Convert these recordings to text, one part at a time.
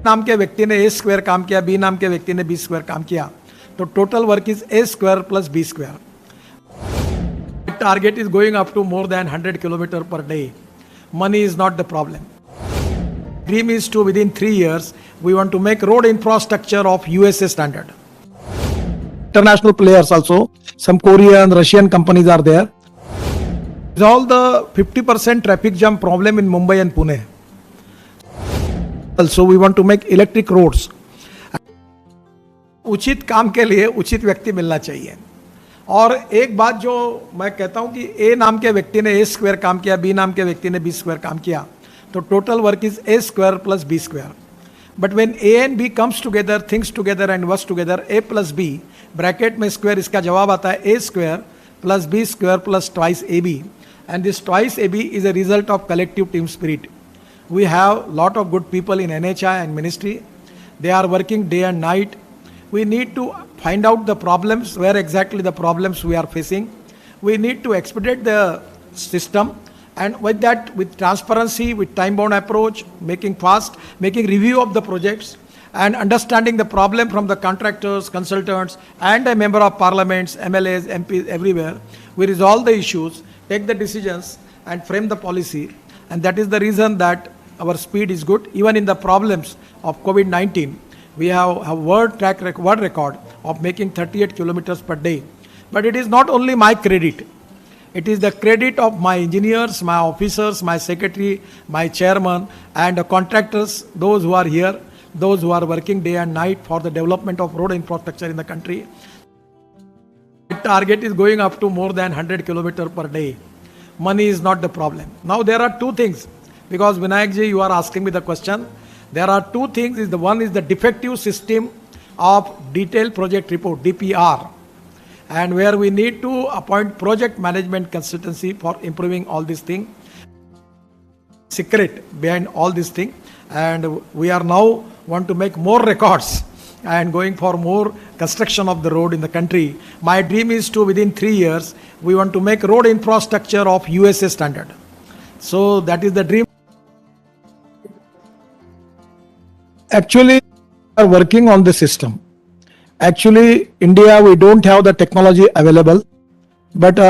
नाम के व्यक्ति ने ए स्क्वायर काम किया, बी नाम के व्यक्ति ने बी स्क्वायर काम किया, तो total work is A square plus B square. Target is going up to more than 100 kilometers per day. Money is not the problem. Dream is to within 3 years we want to make road infrastructure of USA standard. International players also, some Korean, Russian companies are there. Resolve the 50% traffic jam problem in Mumbai and Pune. Also we want to make electric roads. उचित काम के लिए उचित व्यक्ति मिलना चाहिए. और एक बात जो मैं कहता हूं कि ए नाम के व्यक्ति ने ए स्क्वायर काम किया, बी नाम के व्यक्ति ने बी स्क्वायर काम किया, तो total work is A square plus B square. But when A and B comes together, things together and works together, A plus B bracket में स्क्वायर, इसका जवाब आता है A square plus B square plus twice A B. And this twice A B is a result of collective team spirit. We have lot of good people in NHI and ministry. They are working day and night. We need to find out the problems, where exactly the problems we are facing. We need to expedite the system, and with that, with transparency, with time-bound approach, making fast, making review of the projects, and understanding the problem from the contractors, consultants, and a member of parliaments, MLAs, MPs, everywhere. We resolve the issues, take the decisions, and frame the policy. And that is the reason that our speed is good. Even in the problems of COVID-19, we have a world record of making 38 kilometers per day. But it is not only my credit. It is the credit of my engineers, my officers, my secretary, my chairman, and the contractors, those who are here, those who are working day and night for the development of road infrastructure in the country. The target is going up to more than 100 kilometers per day. Money is not the problem. Now there are two things, because Vinayak ji, you are asking me the question. There are two things. The one is the defective system of detailed project report, DPR, and where we need to appoint project management consultancy for improving all these things. Secret behind all these things, and we are now want to make more records and going for more construction of the road in the country. My dream is to within 3 years we want to make road infrastructure of USA standard. So that is the dream. Actually, we are working on the system. Actually, India, we don't have the technology available, but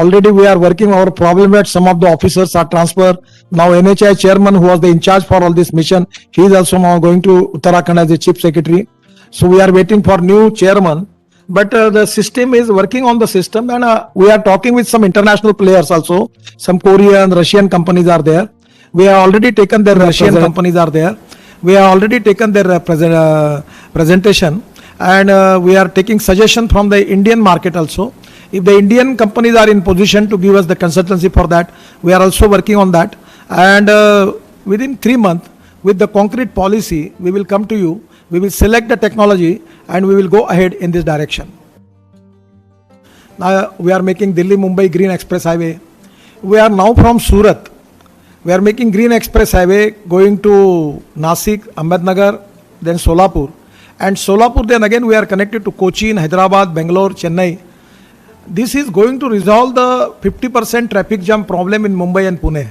already we are working our problem that some of the officers are transferred. Now NHI chairman, who was the in charge for all this mission, he is also now going to Uttarakhand as the chief secretary. So we are waiting for new chairman, but the system is working on the system, and we are talking with some international players also. Some Korean, Russian companies are there. We have already taken their Russian companies are there. We have already taken their presentation, and we are taking suggestion from the Indian market also. If the Indian companies are in position to give us the consultancy for that, we are also working on that. And within 3 months, with the concrete policy, we will come to you. We will select the technology and we will go ahead in this direction. Now we are making Delhi-Mumbai Green Express Highway. We are now from Surat. We are making Green Express Highway going to Nasik, Ahmednagar, then Solapur. And Solapur, then again we are connected to Cochin, Hyderabad, Bangalore, Chennai. This is going to resolve the 50% traffic jam problem in Mumbai and Pune.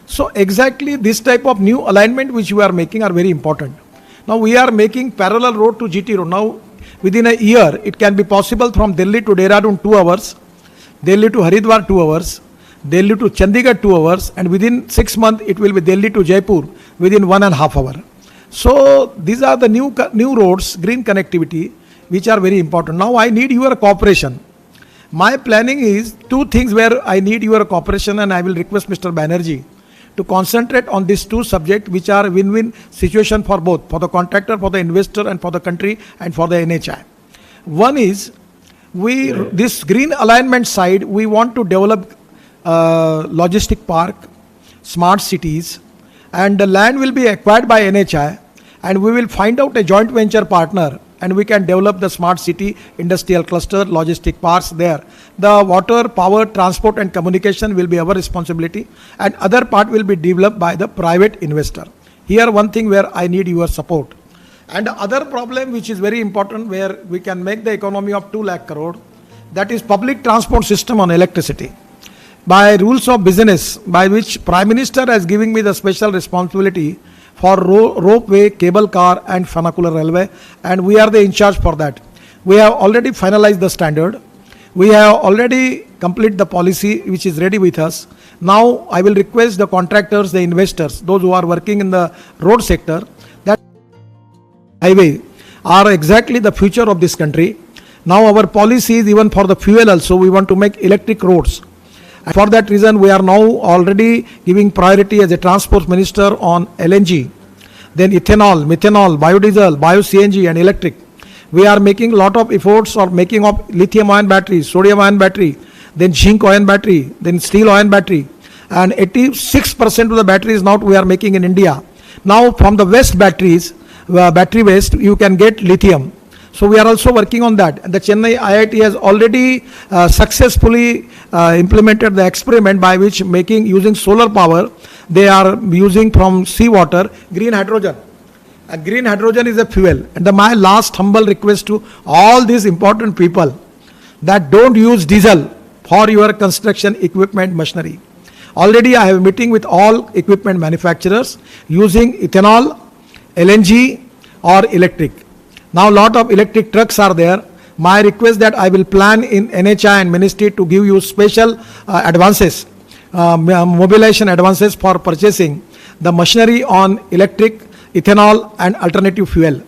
So exactly this type of new alignment which we are making are very important. Now we are making parallel road to GT road. Now within a year it can be possible from Delhi to Dehradun 2 hours, Delhi to Haridwar 2 hours, Delhi to Chandigarh 2 hours, and within 6 months it will be Delhi to Jaipur within 1.5 hours. So these are the new roads, green connectivity, which are very important. Now I need your cooperation. My planning is 2 things where I need your cooperation, and I will request Mr. Banerjee to concentrate on these 2 subjects which are win-win situation for both, for the contractor, for the investor, and for the country and for the NHI. One is this green alignment side, we want to develop logistic park, smart cities, and the land will be acquired by NHI, and we will find out a joint venture partner, and we can develop the smart city, industrial cluster, logistic parks there. The water, power, transport and communication will be our responsibility, and other part will be developed by the private investor. Here one thing where I need your support. And the other problem which is very important, where we can make the economy of 2 lakh crore, that is public transport system on electricity. By rules of business, by which Prime Minister has given me the special responsibility for ropeway, cable car and funicular railway, and we are the in charge for that. We have already finalized the standard. We have already completed the policy which is ready with us. Now I will request the contractors, the investors, those who are working in the road sector, that highway are exactly the future of this country. Now our policy is even for the fuel also, we want to make electric roads. And for that reason, we are now already giving priority as a transport minister on LNG, then ethanol, methanol, biodiesel, bio-CNG and electric. We are making lot of efforts of making of lithium ion battery, sodium ion battery, then zinc ion battery, then steel ion battery. And 86% of the batteries now we are making in India. Now from the waste batteries, battery waste, you can get lithium. So we are also working on that. And the Chennai IIT has already successfully implemented the experiment by which using solar power, they are using from seawater green hydrogen. And green hydrogen is a fuel. And my last humble request to all these important people, that don't use diesel for your construction equipment machinery. Already I have a meeting with all equipment manufacturers using ethanol, LNG or electric. Now lot of electric trucks are there. My request that I will plan in NHI and ministry to give you special advances, mobilization advances for purchasing the machinery on electric, ethanol and alternative fuel.